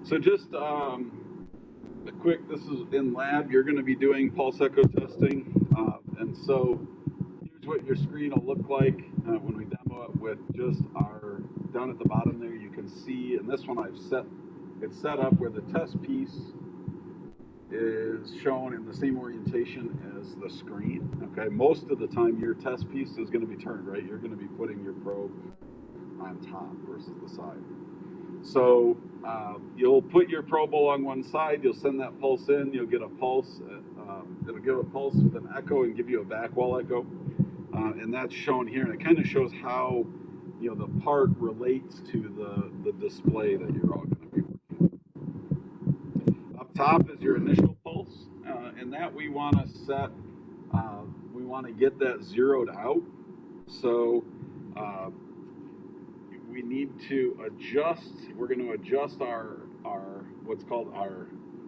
So just a quick, this is in lab, you're going to be doing pulse echo testing. And so here's what your screen will look like when we demo it with just our, down at the bottom there, you can see, and this one it's set up where the test piece is shown in the same orientation as the screen. Okay, most of the time your test piece is going to be turned, right? You're going to be putting your probe on top versus the side. So you'll put your probe along one side, you'll send that pulse in, you'll get a pulse, it'll give a pulse with an echo and give you a back wall echo, and that's shown here, and it kind of shows how the part relates to the display that you're all going to be working with. Up top is your initial pulse, and that we want to set, we want to get that zeroed out, so we need to adjust, we're going to adjust our what's called our,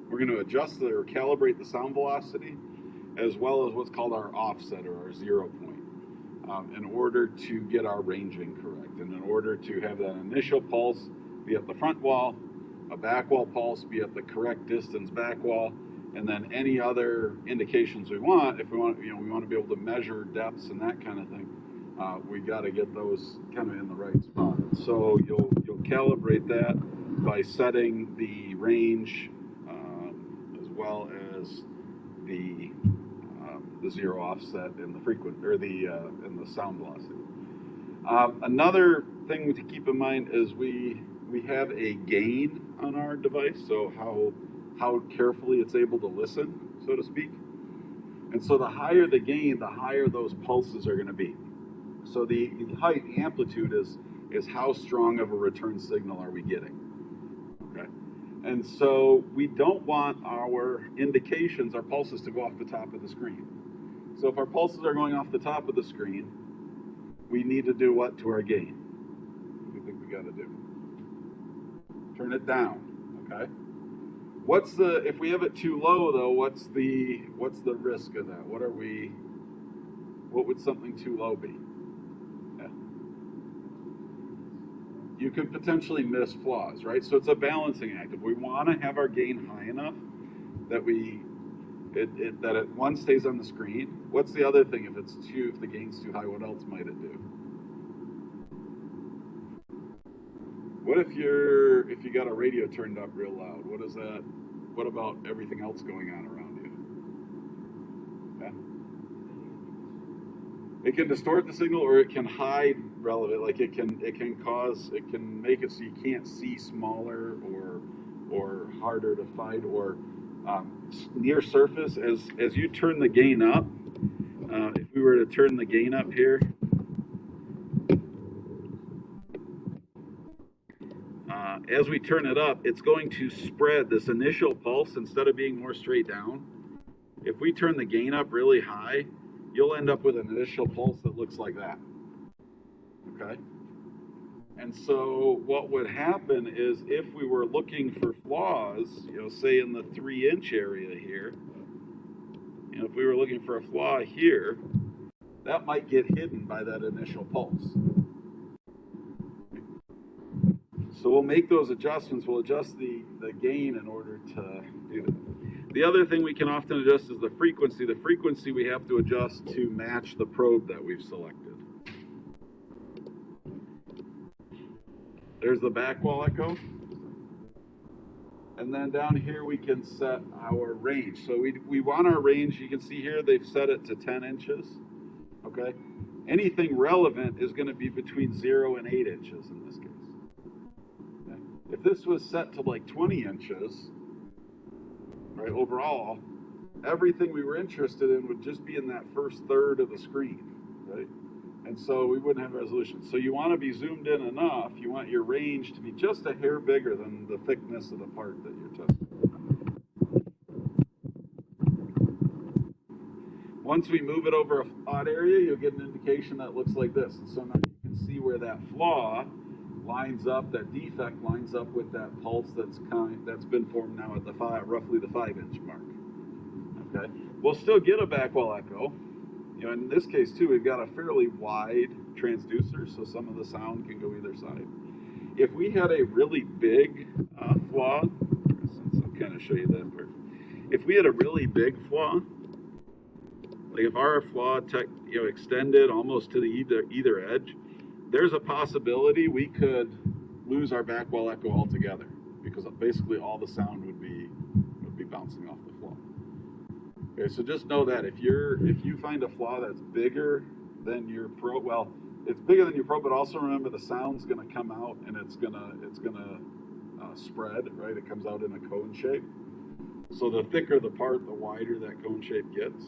we're going to adjust or calibrate the sound velocity as well as what's called our offset or our 0 point in order to get our ranging correct, and in order to have that initial pulse be at the front wall, a back wall pulse be at the correct distance back wall, and then any other indications we want, if we want, we want to be able to measure depths and that kind of thing. We got to get those kind of in the right spot. So you'll calibrate that by setting the range as well as the zero offset in the frequency or in the sound velocity. Another thing to keep in mind is we have a gain on our device, so how carefully it's able to listen, so to speak. And so the higher the gain, the higher those pulses are going to be. So the height, the amplitude is how strong of a return signal are we getting, okay? And so we don't want our indications, our pulses, to go off the top of the screen. So if our pulses are going off the top of the screen, we need to do what to our gain? What do you think we got to do? Turn it down, okay? If we have it too low though, what's the risk of that? What would something too low be? You could potentially miss flaws, right? So it's a balancing act. If we want to have our gain high enough that it one stays on the screen, what's the other thing? If the gain's too high, what else might it do? What if you got a radio turned up real loud? What about everything else going on around you? Yeah. It can distort the signal, or it can hide relevant. Like it can make it so you can't see smaller or harder to find, or near surface. As you turn the gain up, if we were to turn the gain up here, as we turn it up, it's going to spread this initial pulse instead of being more straight down. If we turn the gain up really high, you'll end up with an initial pulse that looks like that, okay? And so what would happen is if we were looking for flaws, say in the 3-inch area here, if we were looking for a flaw here, that might get hidden by that initial pulse. So we'll make those adjustments. We'll adjust the gain in order to do that. The other thing we can often adjust is the frequency. The frequency we have to adjust to match the probe that we've selected. There's the back wall echo. And then down here we can set our range. So we want our range, you can see here they've set it to 10 inches. Okay? Anything relevant is going to be between 0 and 8 inches in this case. Okay? If this was set to like 20 inches, right, overall, everything we were interested in would just be in that first third of the screen, right? And so we wouldn't have resolution. So you want to be zoomed in enough, you want your range to be just a hair bigger than the thickness of the part that you're testing. Once we move it over a flat area, you'll get an indication that looks like this. And so now you can see where that flaw lines up, that defect lines up with that pulse that's been formed now at roughly the 5-inch mark. Okay, we'll still get a back wall echo. In this case too, we've got a fairly wide transducer, so some of the sound can go either side. If we had a really big flaw, going to show you that part. If we had a really big flaw, like if our flaw extended almost to the either edge, there's a possibility we could lose our back wall echo altogether, because basically all the sound would be bouncing off the flaw. Okay, so just know that if you find a flaw that's bigger than your probe, well, it's bigger than your probe, but also remember the sound's going to come out and it's gonna spread, right? It comes out in a cone shape. So the thicker the part, the wider that cone shape gets.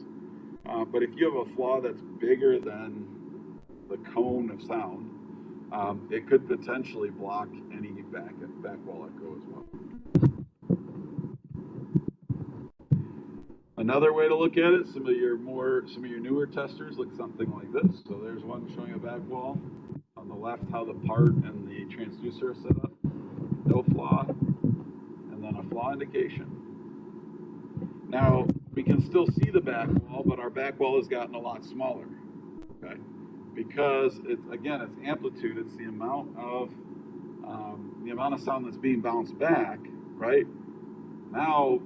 But if you have a flaw that's bigger than the cone of sound, it could potentially block any back wall echo as well. Another way to look at it, some of your newer testers look something like this. So there's one showing a back wall. On the left, how the part and the transducer are set up. No flaw, and then a flaw indication. Now, we can still see the back wall, but our back wall has gotten a lot smaller, okay? Because it's amplitude. It's the amount of sound that's being bounced back, right? Now,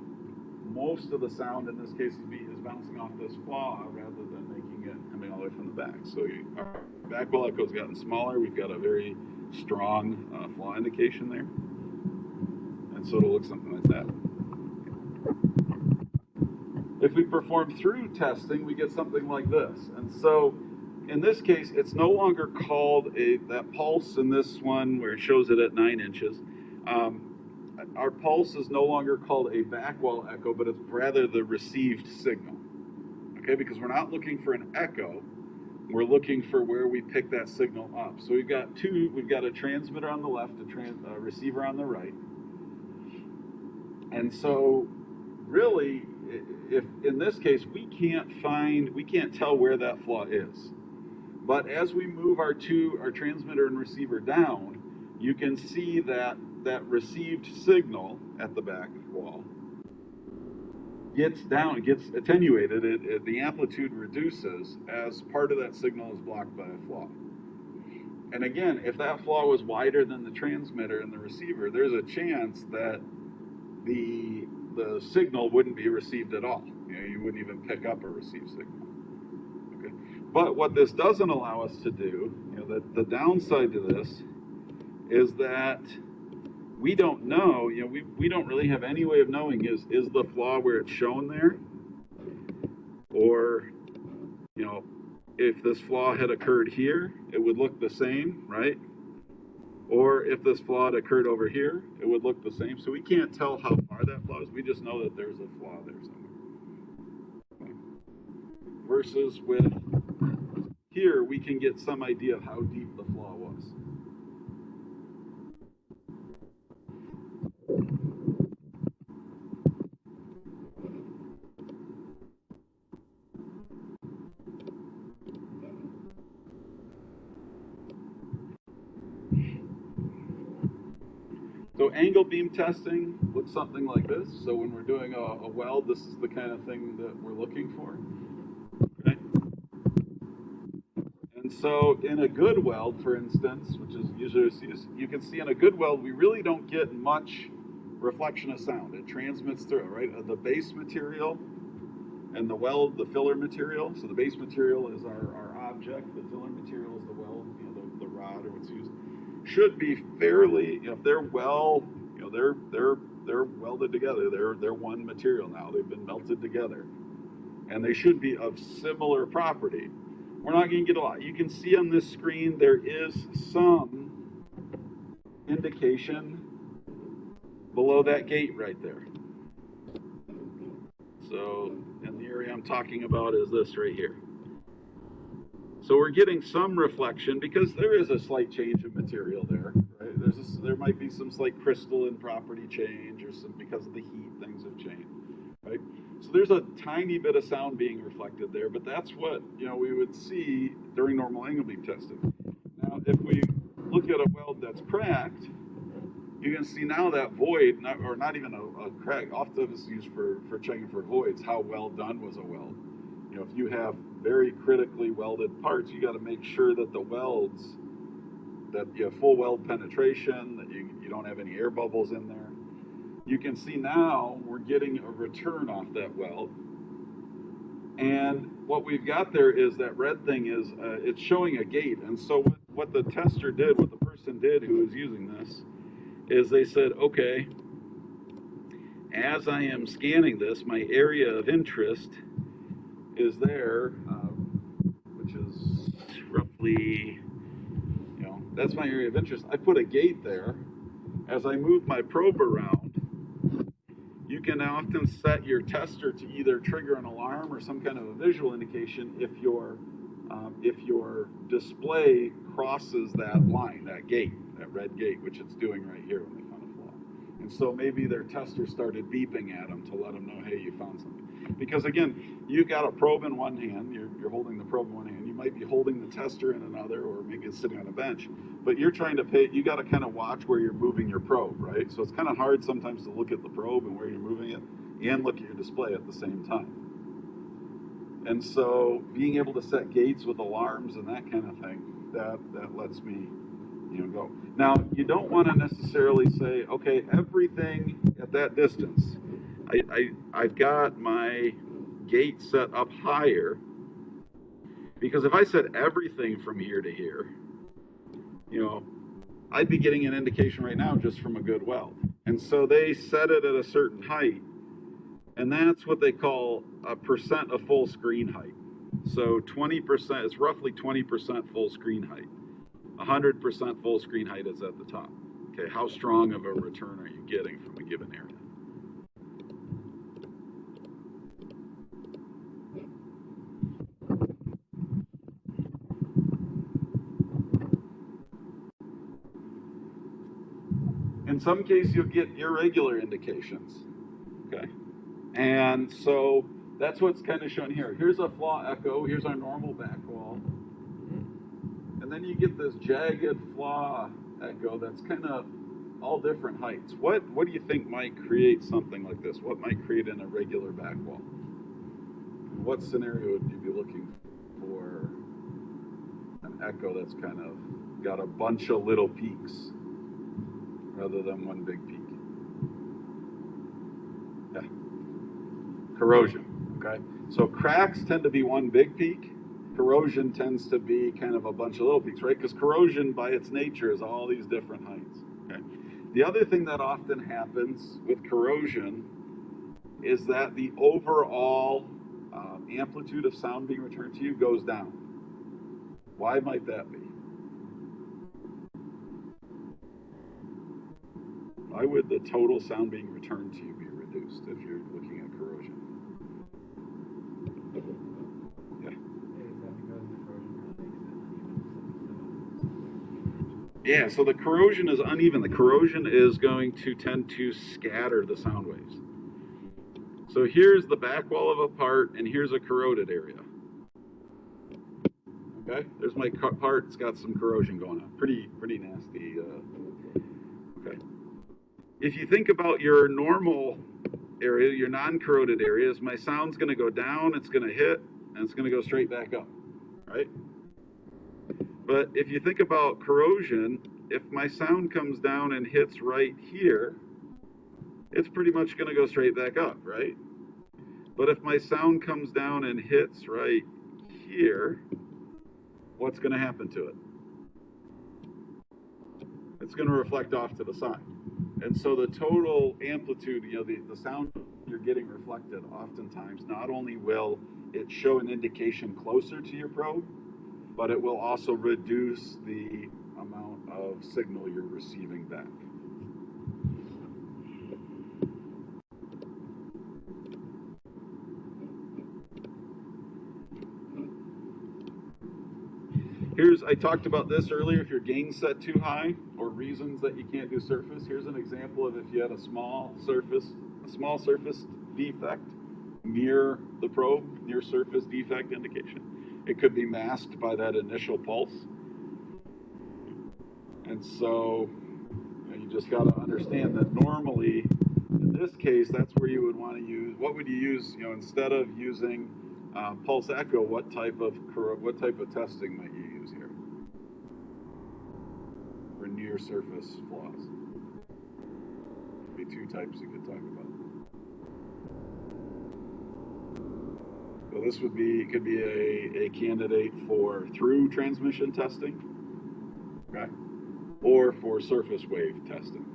most of the sound in this case is bouncing off this flaw rather than making it coming all the way from the back. So our back wall echo's gotten smaller. We've got a very strong flaw indication there, and so it'll look something like that. If we perform through testing, we get something like this. And so in this case, it's no longer called that pulse in this one where it shows it at 9 inches. Our pulse is no longer called a back wall echo, but it's rather the received signal. Okay, because we're not looking for an echo, we're looking for where we pick that signal up. So we've got a transmitter on the left, a receiver on the right. And so really, if in this case we can't tell where that flaw is. But as we move our transmitter and receiver down, you can see that received signal at the back wall gets attenuated. The amplitude reduces as part of that signal is blocked by a flaw. And again, if that flaw was wider than the transmitter and the receiver, there's a chance that the signal wouldn't be received at all. You wouldn't even pick up a received signal. Okay. But what this doesn't allow us to do, the downside to this is that we don't know, we don't really have any way of knowing is the flaw where it's shown there, or if this flaw had occurred here, it would look the same, right? Or if this flaw had occurred over here, it would look the same. So we can't tell how far that flaw is. We just know that there's a flaw there somewhere. Okay. Versus with here, we can get some idea of how deep the flaw was. So angle beam testing looks something like this. So when we're doing a weld, this is the kind of thing that we're looking for. Okay? And so in a good weld, for instance, which is usually you can see in a good weld, we really don't get much reflection of sound. It transmits through, right? The base material and the weld, the filler material. So the base material is our object. The filler material is the weld, the rod or what's used. Should be fairly, if they're well, they're welded together. They're one material now. They've been melted together, and they should be of similar property. We're not going to get a lot. You can see on this screen there is some indication below that gate right there. So, and the area I'm talking about is this right here. So we're getting some reflection because there is a slight change of material there, right? There might be some slight crystalline property change or some because of the heat, things have changed, right? So there's a tiny bit of sound being reflected there, but that's what, we would see during normal angle beam testing. Now, if we look at a weld that's cracked, you can see now that void, not even a crack, often it's used for checking for voids, how well done was a weld. If you have very critically welded parts, you got to make sure that the welds, that you have full weld penetration, that you don't have any air bubbles in there. you can see now we're getting a return off that weld. And what we've got there is that red thing is, it's showing a gate. And so what the tester did, what the person did who was using this, is they said, okay, as I am scanning this, my area of interest is there, which is roughly, that's my area of interest. I put a gate there. As I move my probe around, you can often set your tester to either trigger an alarm or some kind of a visual indication if your display crosses that line, that gate, that red gate, which it's doing right here when they found a flaw. And so maybe their tester started beeping at them to let them know, hey, you found something. Because again, you've got a probe in one hand, you're holding the probe in one hand, you might be holding the tester in another, or maybe it's sitting on a bench, but you're trying to you got to kind of watch where you're moving your probe, right? So it's kind of hard sometimes to look at the probe and where you're moving it and look at your display at the same time. And so being able to set gates with alarms and that kind of thing, that lets me go. Now, you don't want to necessarily say, okay, everything at that distance, I've got my gate set up higher, because if I set everything from here to here, I'd be getting an indication right now just from a good weld. And so they set it at a certain height, and that's what they call a percent of full screen height. So 20%, it's roughly 20% full screen height. 100% full screen height is at the top. Okay, how strong of a return are you getting from a given area? In some cases, you'll get irregular indications. Okay, and so that's what's kind of shown here. Here's a flaw echo. Here's our normal back wall. And then you get this jagged flaw echo that's kind of all different heights. What do you think might create something like this? What might create an irregular back wall? What scenario would you be looking for an echo that's kind of got a bunch of little peaks rather than one big peak? Yeah. Corrosion. Okay. So cracks tend to be one big peak. Corrosion tends to be kind of a bunch of little peaks, right? Because corrosion by its nature is all these different heights. Okay. The other thing that often happens with corrosion is that the overall amplitude of sound being returned to you goes down. Why might that be? Why would the total sound being returned to you be reduced if you're looking at corrosion? Yeah, so the corrosion is uneven. The corrosion is going to tend to scatter the sound waves. So here's the back wall of a part, and here's a corroded area. Okay, there's my part. It's got some corrosion going on. Pretty nasty. Okay. If you think about your normal area, your non-corroded areas, my sound's going to go down, it's going to hit, and it's going to go straight back up, right? But if you think about corrosion, if my sound comes down and hits right here, it's pretty much going to go straight back up, right? But if my sound comes down and hits right here, what's going to happen to it? It's going to reflect off to the side. And so the total amplitude, the sound you're getting reflected, oftentimes, not only will it show an indication closer to your probe, but it will also reduce the amount of signal you're receiving back. I talked about this earlier, if your gain's set too high, or reasons that you can't do surface. Here's an example of if you had a small surface defect near the probe, near surface defect indication. It could be masked by that initial pulse. And so you just got to understand that normally, in this case, that's where you would want to use, what would you use, instead of using pulse echo, what type of testing might you use here for near surface flaws? Be two types you could talk about. So this could be a candidate for through transmission testing, okay, or for surface wave testing.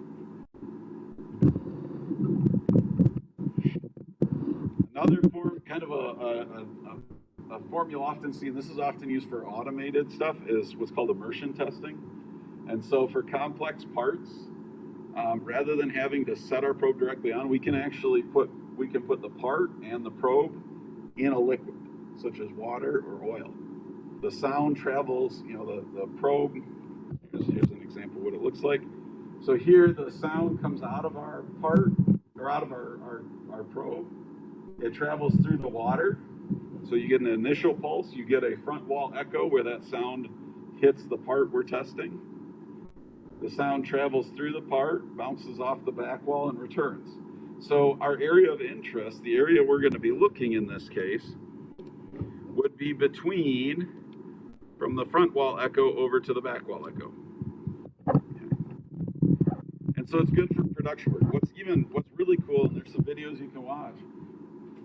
Another form, kind of a form you'll often see, and this is often used for automated stuff, is what's called immersion testing. And so for complex parts, rather than having to set our probe directly on, we can actually put the part and the probe in a liquid, such as water or oil. The sound travels, the probe, here's an example of what it looks like. So here the sound comes out of our part, or out of our probe. It travels through the water. So you get an initial pulse, you get a front wall echo where that sound hits the part we're testing. The sound travels through the part, bounces off the back wall, and returns. So our area of interest, the area we're going to be looking in this case, would be between, from the front wall echo over to the back wall echo. And so it's good for production work. What's really cool, and there's some videos you can watch,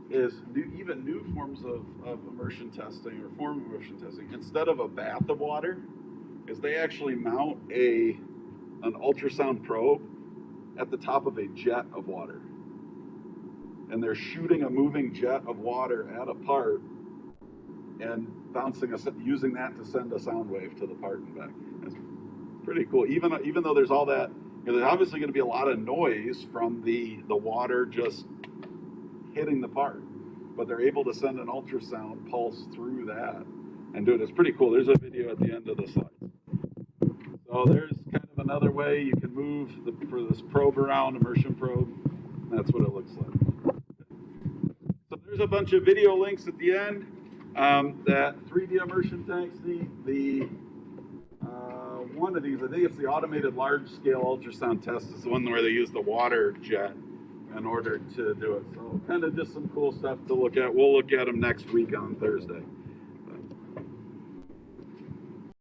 is even new forms of immersion testing or form of immersion testing. Instead of a bath of water, is they actually mount an ultrasound probe at the top of a jet of water. And they're shooting a moving jet of water at a part and using that to send a sound wave to the part and back. It's pretty cool. Even though there's all that, there's obviously going to be a lot of noise from the water just hitting the part, but they're able to send an ultrasound pulse through that and do it. It's pretty cool. There's a video at the end of the slide. So there's kind of another way you can move for this probe around, immersion probe. That's what it looks like. So there's a bunch of video links at the end. That 3D immersion tanks, one of these, I think it's the automated large-scale ultrasound test, is the one where they use the water jet in order to do it. So kind of just some cool stuff to look at. We'll look at them next week on Thursday.